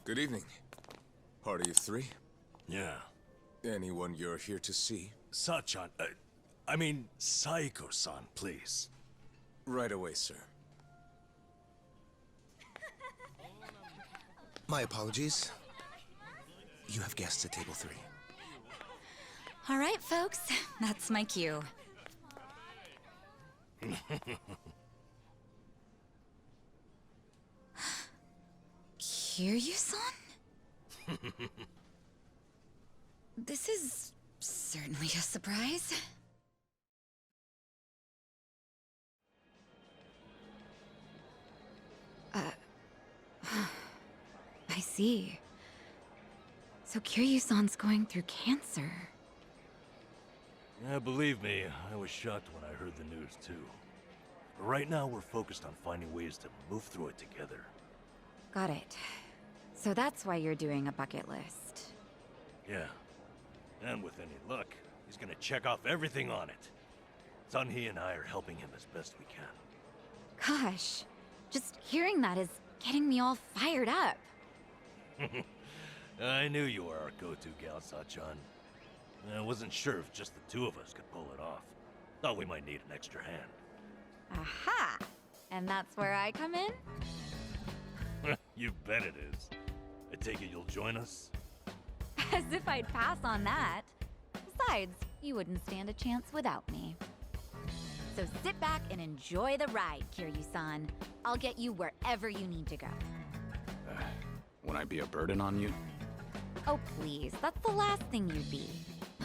Good evening. Party of three? Yeah. Anyone you're here to see? Sachan, Saiko-san, please. Right away, sir. My apologies. You have guests at table 3. All right, folks. That's my cue. Kiryu-san? This is certainly a surprise. I see. So Kiryu-san's going through cancer. Yeah, believe me, I was shocked when I heard the news too. But right now we're focused on finding ways to move through it together. Got it. So that's why you're doing a bucket list. Yeah. And with any luck, he's gonna check off everything on it. Sunhee and I are helping him as best we can. Gosh, just hearing that is getting me all fired up. I knew you were our go-to gal, Sachan. I wasn't sure if just the two of us could pull it off. Thought we might need an extra hand. Aha! And that's where I come in? You bet it is. I take it you'll join us? As if I'd pass on that. Besides, you wouldn't stand a chance without me. So sit back and enjoy the ride, Kiryu-san. I'll get you wherever you need to go. Won't I be a burden on you? Oh, please, that's the last thing you'd be.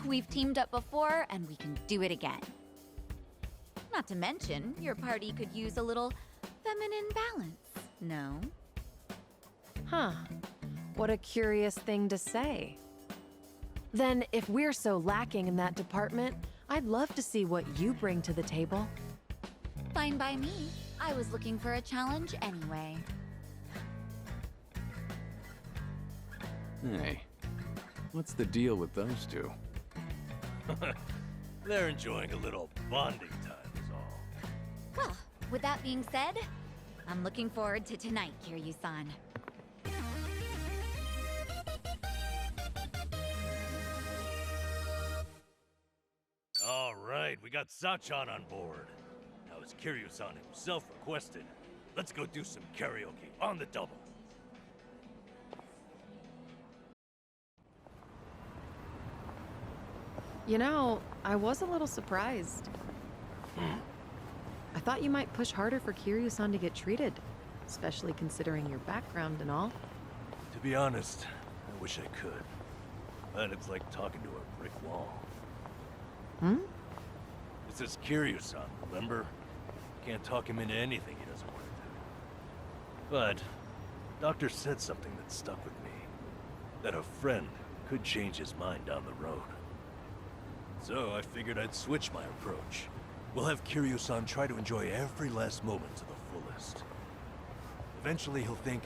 We've teamed up before, and we can do it again. Not to mention, your party could use a little feminine balance, no? Huh. What a curious thing to say. Then, if we're so lacking in that department, I'd love to see what you bring to the table. Fine by me. I was looking for a challenge anyway. Hey, what's the deal with those two? They're enjoying a little bonding time is all. Well, with that being said, I'm looking forward to tonight, Kiryu-san. All right, we got Sachan on board. Now as Kiryu-san himself requested, let's go do some karaoke on the double. You know, I was a little surprised. I thought you might push harder for Kiryu-san to get treated, especially considering your background and all. To be honest, I wish I could. But it's like talking to a brick wall. This is Kiryu-san, remember? Can't talk him into anything he doesn't want to do. But, Doctor said something that stuck with me. That a friend could change his mind down the road. So I figured I'd switch my approach. We'll have Kiryu-san try to enjoy every last moment to the fullest. Eventually he'll think,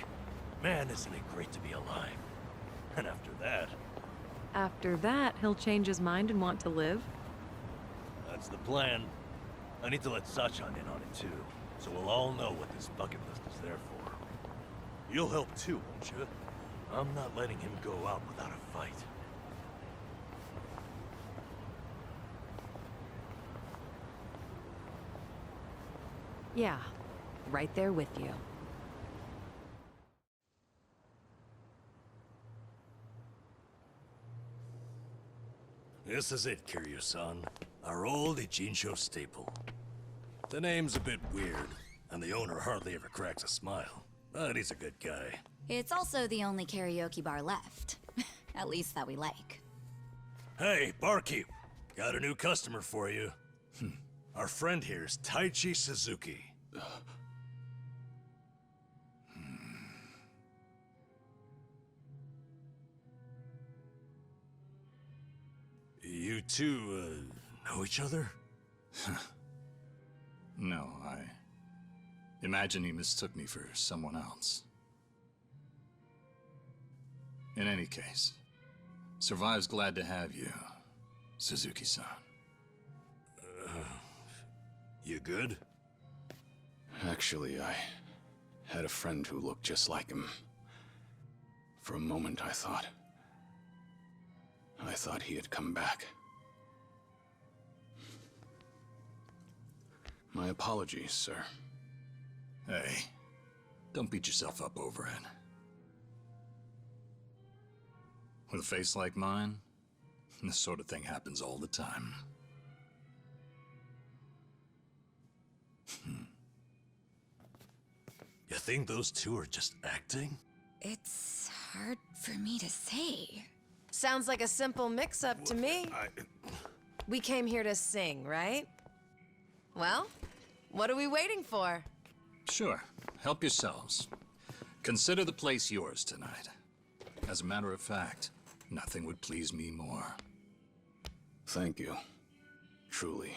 man, isn't it great to be alive? And after that... After that, he'll change his mind and want to live? That's the plan. I need to let Sachan in on it too, so we'll all know what this bucket list is there for. You'll help too, won't you? I'm not letting him go out without a fight. Yeah, right there with you. This is it, Kiryu-san. Our old Ichinsho staple. The name's a bit weird, and the owner hardly ever cracks a smile. But he's a good guy. It's also the only karaoke bar left. At least that we like. Hey, barkeep! Got a new customer for you. Our friend here's Taichi Suzuki. You two, know each other? No, I imagine he mistook me for someone else. In any case, Survive's glad to have you, Suzuki-san. You good? Actually, I had a friend who looked just like him. For a moment, I thought he had come back. My apologies, sir. Hey, don't beat yourself up over it. With a face like mine, this sort of thing happens all the time. You think those two are just acting? It's hard for me to say. Sounds like a simple mix-up to me. We came here to sing, right? Well, what are we waiting for? Sure, help yourselves. Consider the place yours tonight. As a matter of fact, nothing would please me more. Thank you. Truly.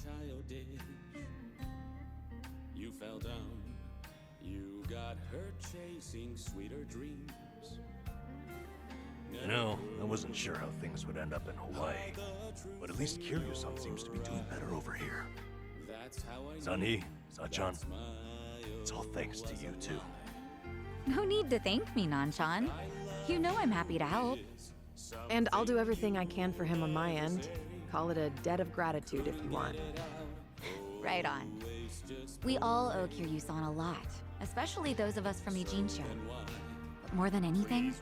Childish. You fell down. You got hurt chasing sweeter dreams. You know, I wasn't sure how things would end up in Hawaii, but at least Kiryu-san seems to be doing better over here. That's how I Sunny, Sachan, it's all thanks to you two. No need to thank me, Nanshan. You know I'm happy to help. And I'll do everything I can for him on my end. Call it a debt of gratitude if you want. Right on. We all owe Kiryu-san a lot, especially those of us from Ijincho. But more than anything,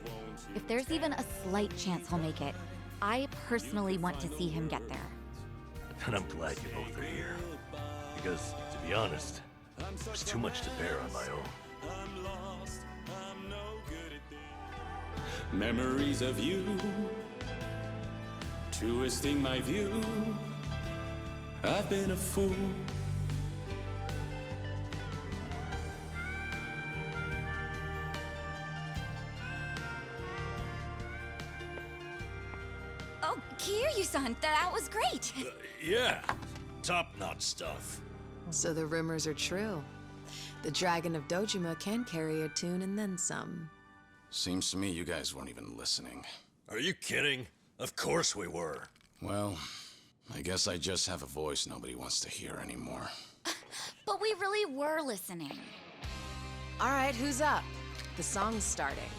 if there's even a slight chance he'll make it, I personally want to see him get there. And I'm glad you both are here. Because, to be honest, there's too much to bear on my own. Memories of you twisting my view. I've been a fool. Oh, Kiryu-san, that was great. Yeah, top-notch stuff. So the rumors are true. The Dragon of Dojima can carry a tune and then some. Seems to me you guys weren't even listening. Are you kidding? Of course we were. Well, I guess I just have a voice nobody wants to hear anymore. But we really were listening. All right, who's up? The song's starting.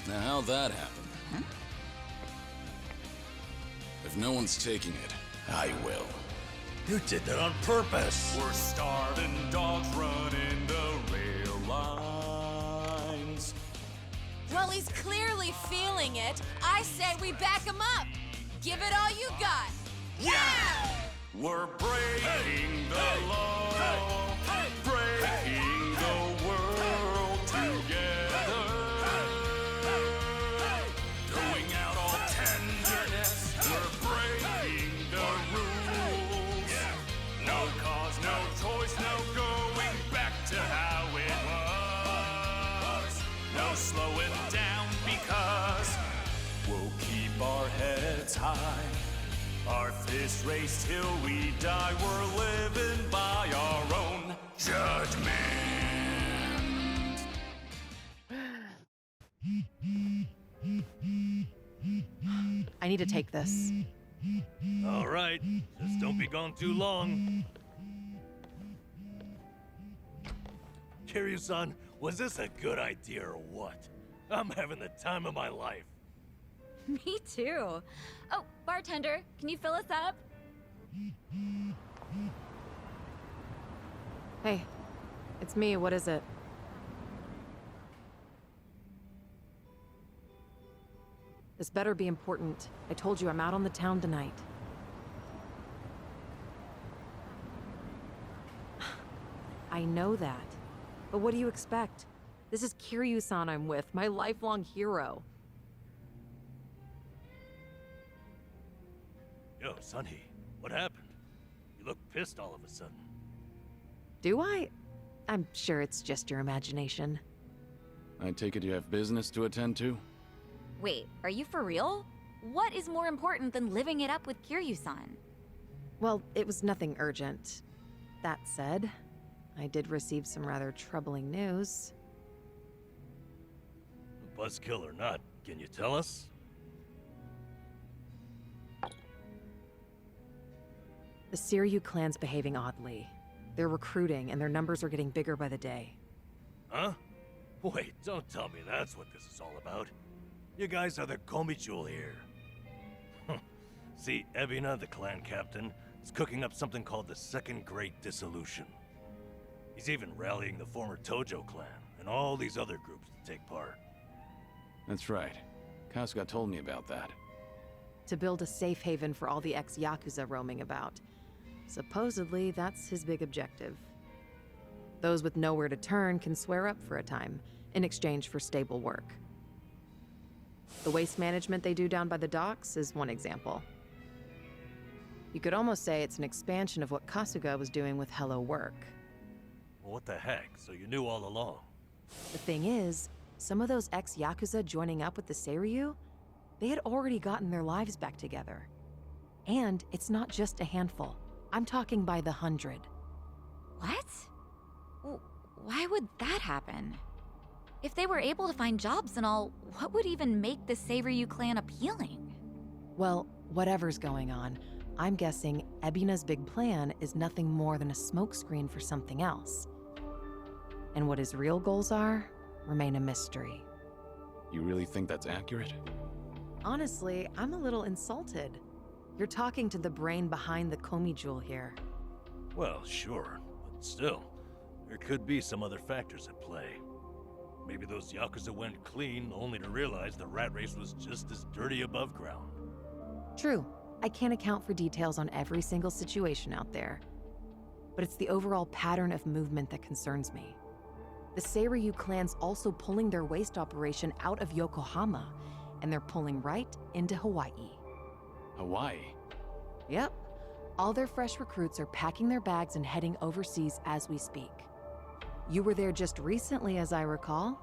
Now how'd that happen? If no one's taking it, I will. You did that on purpose. We're starving dogs running the rail lines. Well, he's clearly feeling it. I say we back him up. Give it all you got. Yeah! We're breaking the law, breaking the world together. Throwing out all tenderness, we're breaking the rules. No cause, no choice, no going back to how it was. No slowing down because we'll keep our heads high. Our fists raised till we die. We're living by our own judgment. I need to take this. All right, just don't be gone too long. Kiryu-san, was this a good idea or what? I'm having the time of my life. Me too. Oh, bartender, can you fill us up? Hey, it's me. What is it? This better be important. I told you I'm out on the town tonight. I know that. But what do you expect? This is Kiryu-san I'm with, my lifelong hero. Yo, Sunny, what happened? You look pissed all of a sudden. Do I? I'm sure it's just your imagination. I take it you have business to attend to? Wait, are you for real? What is more important than living it up with Kiryu-san? Well, it was nothing urgent. That said, I did receive some rather troubling news. Buzzkill or not, can you tell us? The Siryu clan's behaving oddly. They're recruiting, and their numbers are getting bigger by the day. Huh? Wait, don't tell me that's what this is all about. You guys are the Komijul here. See, Ebina, the clan captain, is cooking up something called the Second Great Dissolution. He's even rallying the former Tojo clan and all these other groups to take part. That's right. Kasuga told me about that. To build a safe haven for all the ex-yakuza roaming about. Supposedly, that's his big objective. Those with nowhere to turn can swear up for a time, in exchange for stable work. The waste management they do down by the docks is one example. You could almost say it's an expansion of what Kasuga was doing with Hello Work. Well, what the heck? So you knew all along? The thing is, some of those ex-yakuza joining up with the Seiryu, they had already gotten their lives back together. And it's not just a handful. I'm talking by the 100. What? Why would that happen? If they were able to find jobs and all, what would even make the Seiryu clan appealing? Well, whatever's going on, I'm guessing Ebina's big plan is nothing more than a smokescreen for something else. And what his real goals are remain a mystery. You really think that's accurate? Honestly, I'm a little insulted. You're talking to the brain behind the Komijul here. Well, sure, but still, there could be some other factors at play. Maybe those Yakuza went clean only to realize the rat race was just as dirty above ground. True, I can't account for details on every single situation out there. But it's the overall pattern of movement that concerns me. The Seiryu clan's also pulling their waste operation out of Yokohama, and they're pulling right into Hawaii. Hawaii? Yep. All their fresh recruits are packing their bags and heading overseas as we speak. You were there just recently, as I recall.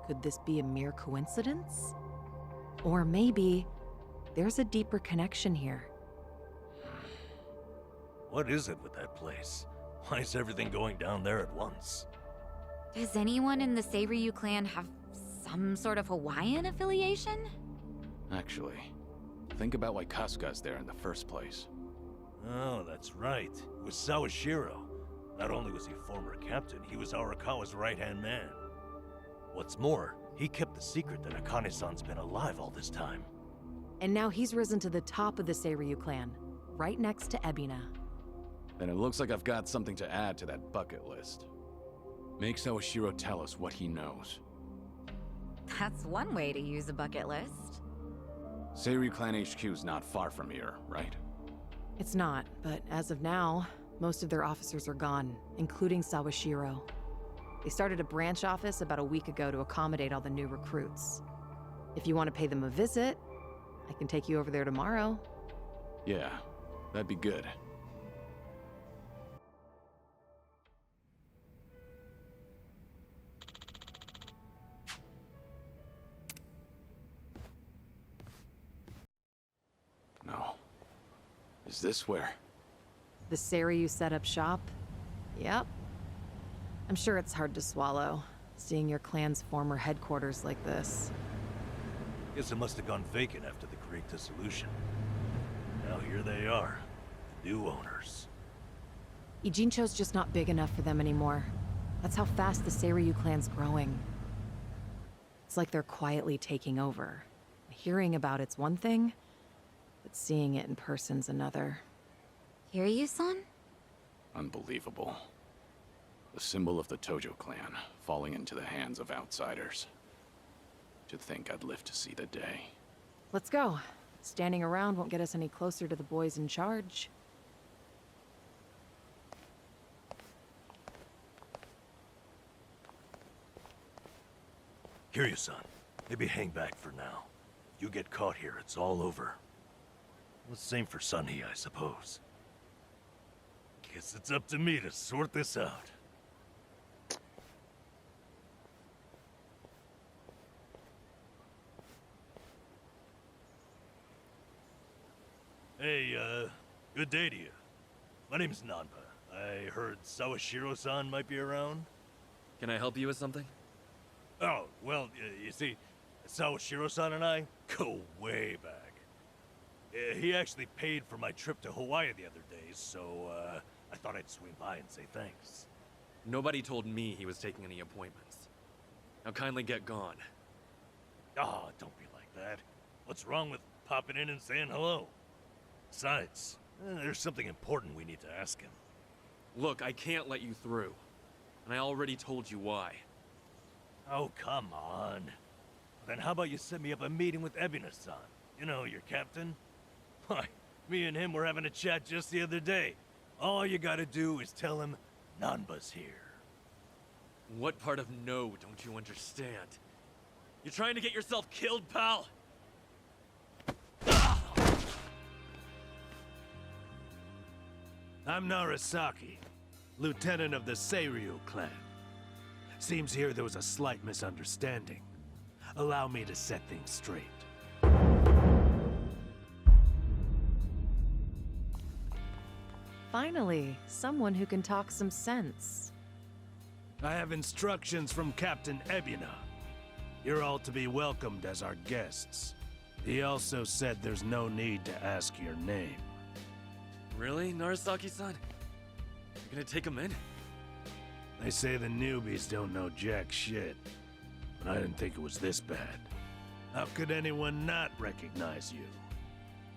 Could this be a mere coincidence? Or maybe there's a deeper connection here. What is it with that place? Why is everything going down there at once? Does anyone in the Seiryu clan have some sort of Hawaiian affiliation? Actually, think about why Kasuga's there in the first place. Oh, that's right. It was Sawashiro. Not only was he former captain, he was Arakawa's right-hand man. What's more, he kept the secret that Akane-san's been alive all this time. And now he's risen to the top of the Seiryu clan, right next to Ebina. Then it looks like I've got something to add to that bucket list. Make Sawashiro tell us what he knows. That's one way to use a bucket list. Seiryu Clan HQ's not far from here, right? It's not, but as of now, most of their officers are gone, including Sawashiro. They started a branch office about a week ago to accommodate all the new recruits. If you want to pay them a visit, I can take you over there tomorrow. Yeah, that'd be good. No. Is this where? The Seiryu set up shop? Yep. I'm sure it's hard to swallow, seeing your clan's former headquarters like this. Guess it must have gone vacant after the Great Dissolution. Now here they are, the new owners. Ijincho's just not big enough for them anymore. That's how fast the Seiryu clan's growing. It's like they're quietly taking over. Hearing about it's one thing, but seeing it in person's another. Kiryu-san? Unbelievable. The symbol of the Tojo clan, falling into the hands of outsiders. To think I'd live to see the day. Let's go. Standing around won't get us any closer to the boys in charge. Kiryu-san, maybe hang back for now. You get caught here, it's all over. The same for Sunny, I suppose. Guess it's up to me to sort this out. Hey, good day to you. My name's Nanba. I heard Sawashiro-san might be around. Can I help you with something? Oh, well, you see, Sawashiro-san and I go way back. He actually paid for my trip to Hawaii the other day, so, I thought I'd swing by and say thanks. Nobody told me he was taking any appointments. Now kindly get gone. Oh, don't be like that. What's wrong with popping in and saying hello? Besides, there's something important we need to ask him. Look, I can't let you through. And I already told you why. Oh, come on. Then how about you set me up a meeting with Ebina-san? You know, your captain? Why, me and him were having a chat just the other day. All you gotta do is tell him Nanba's here. What part of no don't you understand? You're trying to get yourself killed, pal? I'm Narasaki, lieutenant of the Seiryu clan. Seems here there was a slight misunderstanding. Allow me to set things straight. Finally, someone who can talk some sense. I have instructions from Captain Ebina. You're all to be welcomed as our guests. He also said there's no need to ask your name. Really, Narasaki-san? You're gonna take him in? They say the newbies don't know jack shit, but I didn't think it was this bad. How could anyone not recognize you?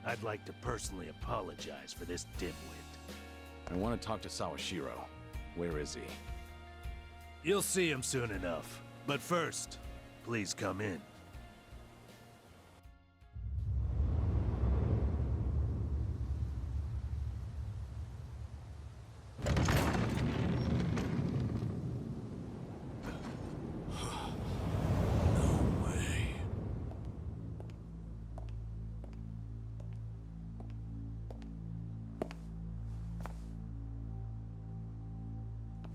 I'd like to personally apologize for this dimwit. I want to talk to Sawashiro. Where is he? You'll see him soon enough. But first, please come in.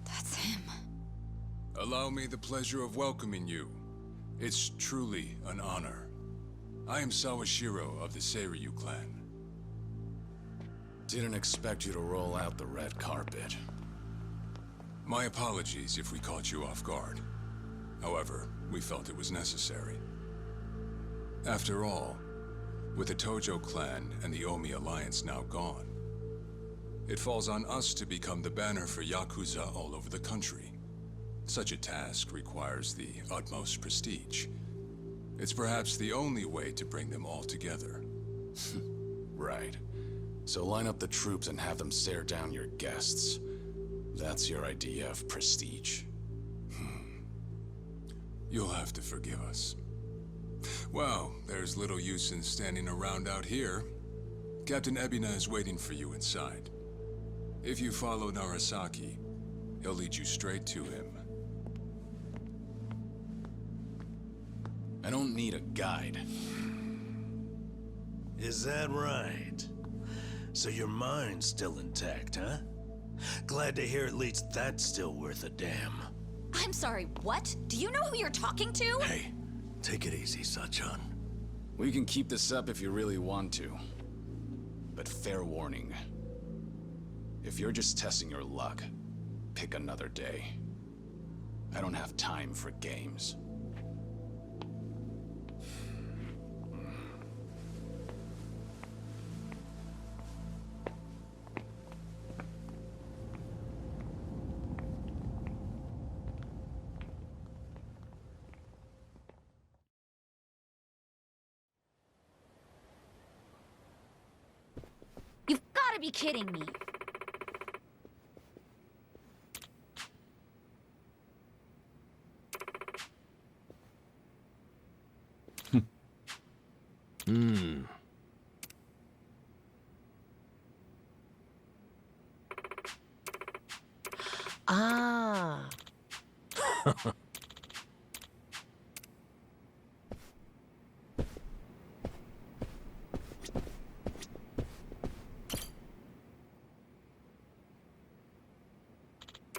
That's him. Allow me the pleasure of welcoming you. It's truly an honor. I am Sawashiro of the Seiryu clan. Didn't expect you to roll out the red carpet. My apologies if we caught you off guard. However, we felt it was necessary. After all, with the Tojo clan and the Omi alliance now gone, it falls on us to become the banner for yakuza all over the country. Such a task requires the utmost prestige. It's perhaps the only way to bring them all together. Right. So line up the troops and have them stare down your guests. That's your idea of prestige. You'll have to forgive us. Well, there's little use in standing around out here. Captain Ebina is waiting for you inside. If you follow Narasaki, he'll lead you straight to him. I don't need a guide. Is that right? So your mind's still intact, huh? Glad to hear at least that's still worth a damn. I'm sorry, what? Do you know who you're talking to? Hey, take it easy, Sachan. We can keep this up if you really want to. But fair warning. If you're just testing your luck, pick another day. I don't have time for games. You've gotta be kidding me. Ah.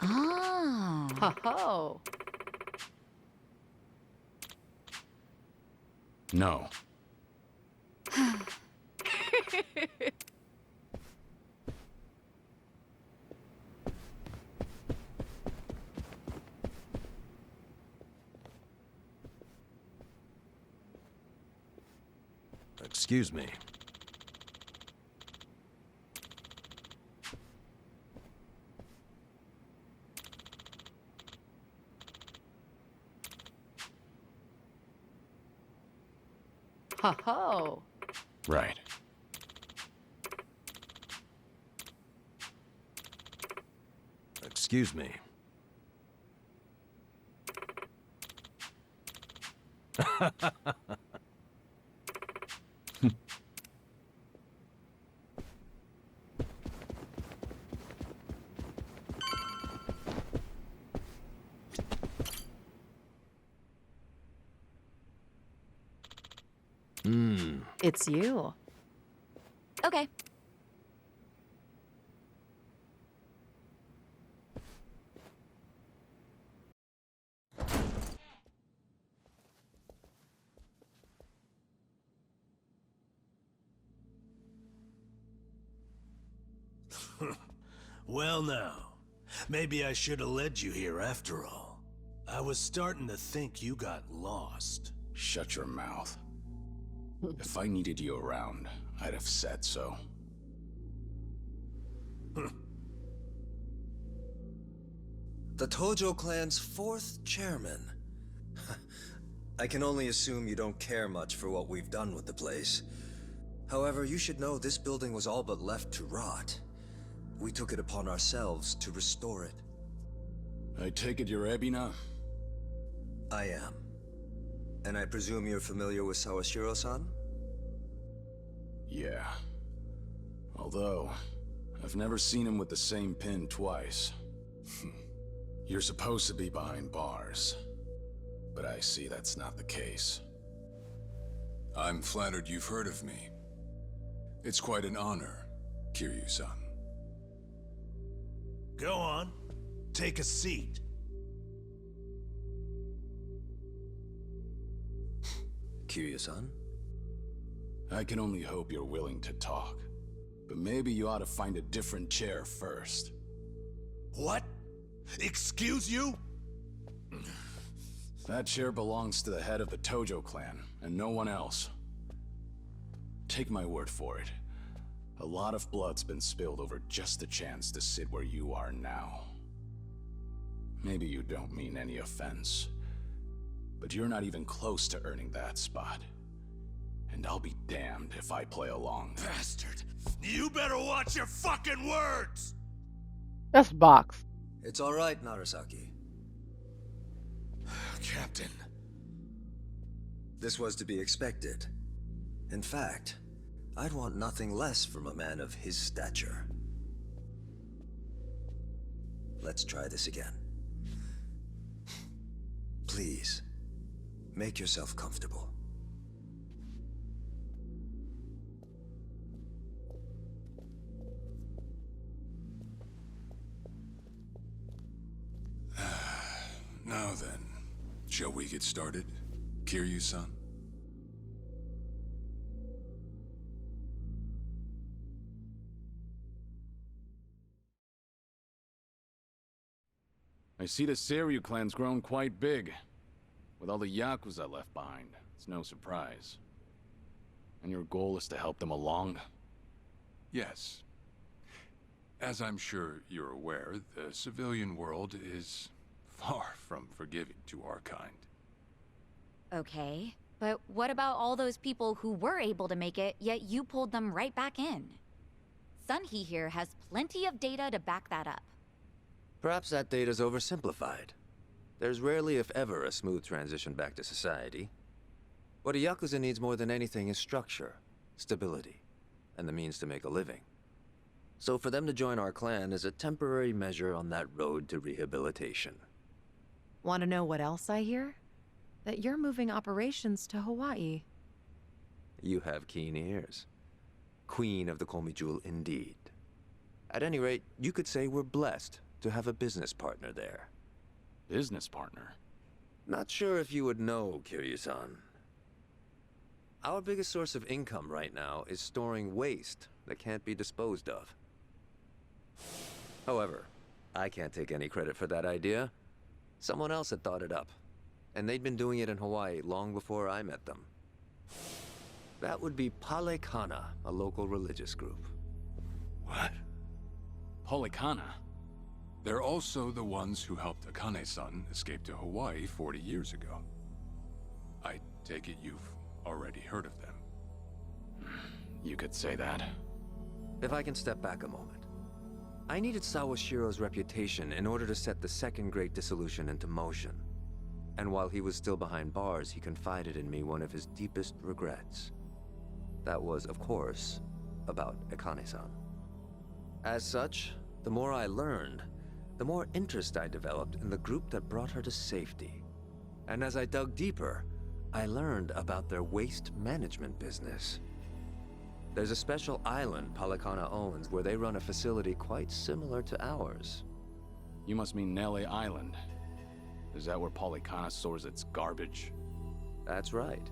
Ah. Ho-ho. No. Excuse me. Ho ho! Right. Excuse me. It's you. Okay. Well now, maybe I should have led you here after all. I was starting to think you got lost. Shut your mouth. If I needed you around, I'd have said so. The Tojo clan's 4th chairman. I can only assume you don't care much for what we've done with the place. However, you should know this building was all but left to rot. We took it upon ourselves to restore it. I take it you're Ebina? I am. And I presume you're familiar with Sawashiro-san? Yeah. Although, I've never seen him with the same pin twice. You're supposed to be behind bars. But I see that's not the case. I'm flattered you've heard of me. It's quite an honor, Kiryu-san. Go on. Take a seat. Kiryu-san? I can only hope you're willing to talk. But maybe you ought to find a different chair first. What? Excuse you? That chair belongs to the head of the Tojo clan, and no one else. Take my word for it. A lot of blood's been spilled over just the chance to sit where you are now. Maybe you don't mean any offense, but you're not even close to earning that spot. And I'll be damned if I play along. Bastard! You better watch your fucking words! That's box. It's all right, Narasaki. Captain. This was to be expected. In fact, I'd want nothing less from a man of his stature. Let's try this again. Please, make yourself comfortable. Now then, shall we get started, Kiryu-san? I see the Seiryu clan's grown quite big. With all the yakuza left behind, it's no surprise. And your goal is to help them along? Yes. As I'm sure you're aware, the civilian world is far from forgiving to our kind. Okay, but what about all those people who were able to make it, yet you pulled them right back in? Sunhee here has plenty of data to back that up. Perhaps that data's oversimplified. There's rarely, if ever, a smooth transition back to society. What a yakuza needs more than anything is structure, stability, and the means to make a living. So for them to join our clan is a temporary measure on that road to rehabilitation. Want to know what else I hear? That you're moving operations to Hawaii. You have keen ears. Queen of the Komi Jewel indeed. At any rate, you could say we're blessed to have a business partner there. Business partner? Not sure if you would know, Kiryu-san. Our biggest source of income right now is storing waste that can't be disposed of. However, I can't take any credit for that idea. Someone else had thought it up, and they'd been doing it in Hawaii long before I met them. That would be Palekana, a local religious group. What? Palekana? They're also the ones who helped Akane-san escape to Hawaii 40 years ago. I take it you've already heard of them. you could say that. If I can step back a moment. I needed Sawashiro's reputation in order to set the second Great Dissolution into motion. And while he was still behind bars, he confided in me one of his deepest regrets. That was, of course, about Akane-san. As such, the more I learned, the more interest I developed in the group that brought her to safety. And as I dug deeper, I learned about their waste management business. There's a special island Polycana owns where they run a facility quite similar to ours. You must mean Nele Island. Is that where Polycana stores its garbage? That's right.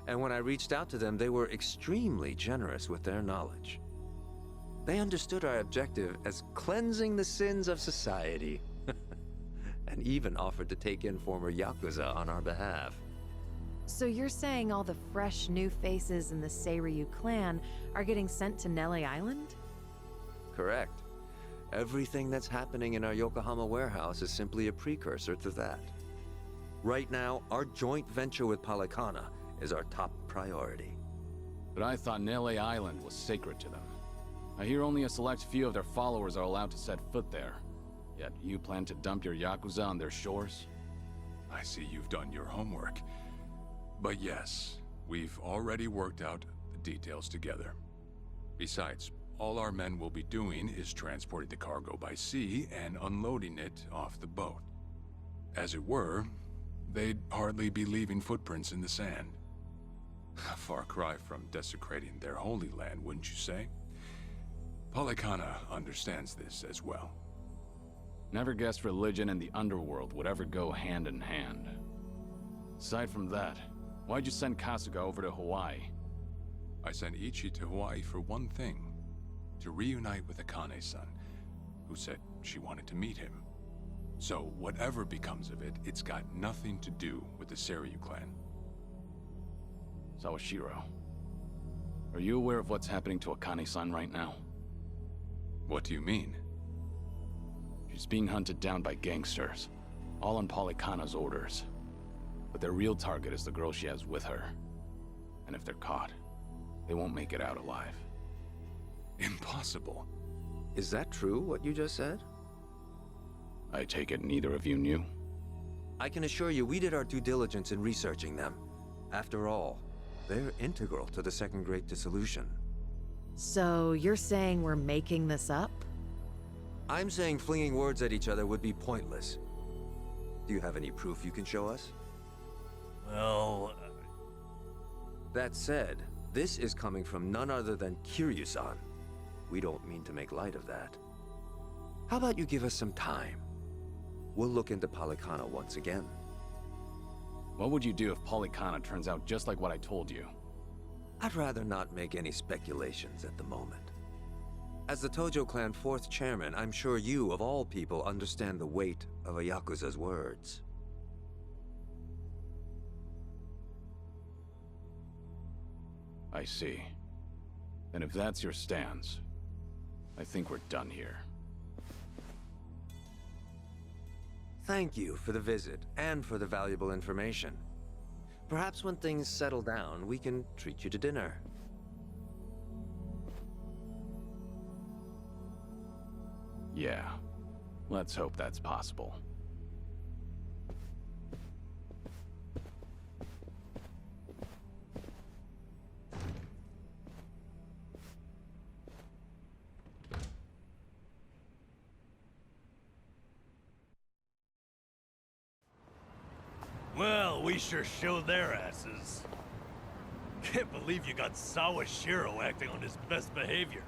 And when I reached out to them, they were extremely generous with their knowledge. They understood our objective as cleansing the sins of society, and even offered to take in former yakuza on our behalf. So you're saying all the fresh new faces in the Seiryu clan are getting sent to Nele Island? Correct. Everything that's happening in our Yokohama warehouse is simply a precursor to that. Right now, our joint venture with Polycana is our top priority. But I thought Nele Island was sacred to them. I hear only a select few of their followers are allowed to set foot there. Yet you plan to dump your yakuza on their shores? I see you've done your homework. But yes, we've already worked out the details together. Besides, all our men will be doing is transporting the cargo by sea and unloading it off the boat. As it were, they'd hardly be leaving footprints in the sand. A far cry from desecrating their holy land, wouldn't you say? Polycana understands this as well. Never guessed religion and the underworld would ever go hand in hand. Aside from that, why'd you send Kasuga over to Hawaii? I sent Ichi to Hawaii for one thing. To reunite with Akane-san, who said she wanted to meet him. So whatever becomes of it, it's got nothing to do with the Seiryu clan. Sawashiro, are you aware of what's happening to Akane-san right now? What do you mean? She's being hunted down by gangsters, all on Polycana's orders. But their real target is the girl she has with her. And if they're caught, they won't make it out alive. Impossible. Is that true, what you just said? I take it neither of you knew? I can assure you we did our due diligence in researching them. After all, they're integral to the Second Great Dissolution. So you're saying we're making this up? I'm saying flinging words at each other would be pointless. Do you have any proof you can show us? Well... That said, this is coming from none other than Kiryu-san. We don't mean to make light of that. How about you give us some time? We'll look into Polycana once again. What would you do if Polycana turns out just like what I told you? I'd rather not make any speculations at the moment. As the Tojo clan 4th chairman, I'm sure you, of all people, understand the weight of a Yakuza's words. I see. And if that's your stance, I think we're done here. Thank you for the visit, and for the valuable information. Perhaps when things settle down, we can treat you to dinner. Yeah. Let's hope that's possible. Well, we sure showed their asses. Can't believe you got Sawashiro acting on his best behavior.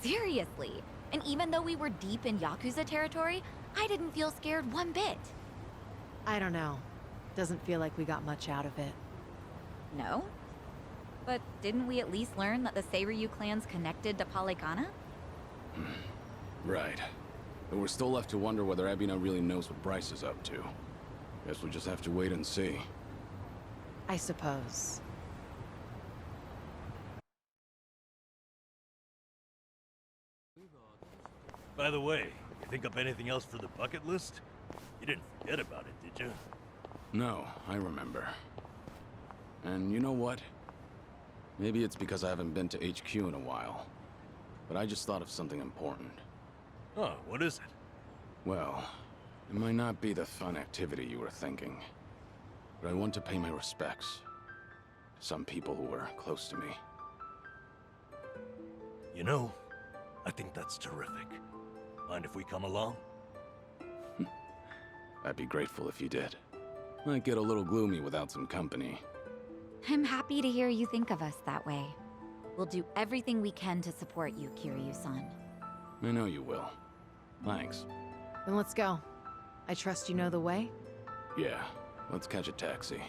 Seriously. And even though we were deep in Yakuza territory, I didn't feel scared one bit. I don't know. Doesn't feel like we got much out of it. No? But didn't we at least learn that the Seiryu clan's connected to Polycana? Right. But we're still left to wonder whether Ebina really knows what Bryce is up to. Guess we'll just have to wait and see. I suppose. By the way, you think up anything else for the bucket list? You didn't forget about it, did you? No, I remember. And you know what? Maybe it's because I haven't been to HQ in a while. But I just thought of something important. Oh, what is it? Well, it might not be the fun activity you were thinking. But I want to pay my respects to some people who were close to me. You know, I think that's terrific. Mind if we come along? I'd be grateful if you did. Might get a little gloomy without some company. I'm happy to hear you think of us that way. We'll do everything we can to support you, Kiryu-san. I know you will. Thanks. Then let's go. I trust you know the way? Yeah, let's catch a taxi.